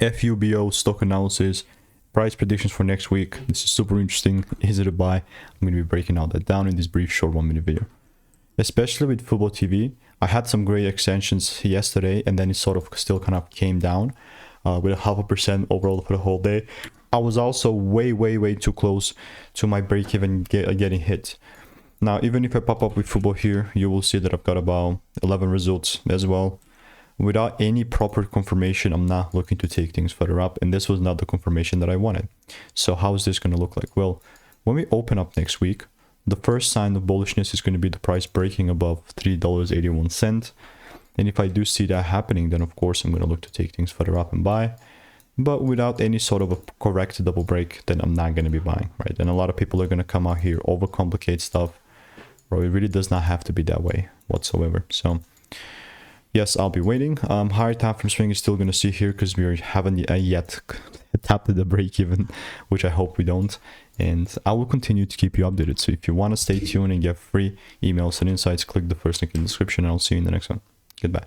FUBO stock analysis, price predictions for next week. This is super interesting. Is it a buy? I'm going to be breaking out that down in this brief short 1-minute video. Especially with Fubotv, I had some great extensions yesterday, and then it sort of still kind of came down with a 0.5% overall for the whole day. I was also way too close to my break even getting hit. Now, even if I pop up with Fubo here, you will see that I've got about 11 results as well. Without any proper confirmation, I'm not looking to take things further up, and this was not the confirmation that I wanted. So how is this going to look like? Well, when we open up next week, the first sign of bullishness is going to be the price breaking above $3.81. And if I do see that happening, then of course I'm going to look to take things further up and buy. But without any sort of a correct double break, then I'm not going to be buying, right? And a lot of people are going to come out here, overcomplicate stuff. Bro, it really does not have to be that way whatsoever. So yes, I'll be waiting. Higher time frame swing is still going to see here because we haven't yet tapped the break even, which I hope we don't. And I will continue to keep you updated. So if you want to stay tuned and get free emails and insights, click the first link in the description, and I'll see you in the next one. Goodbye.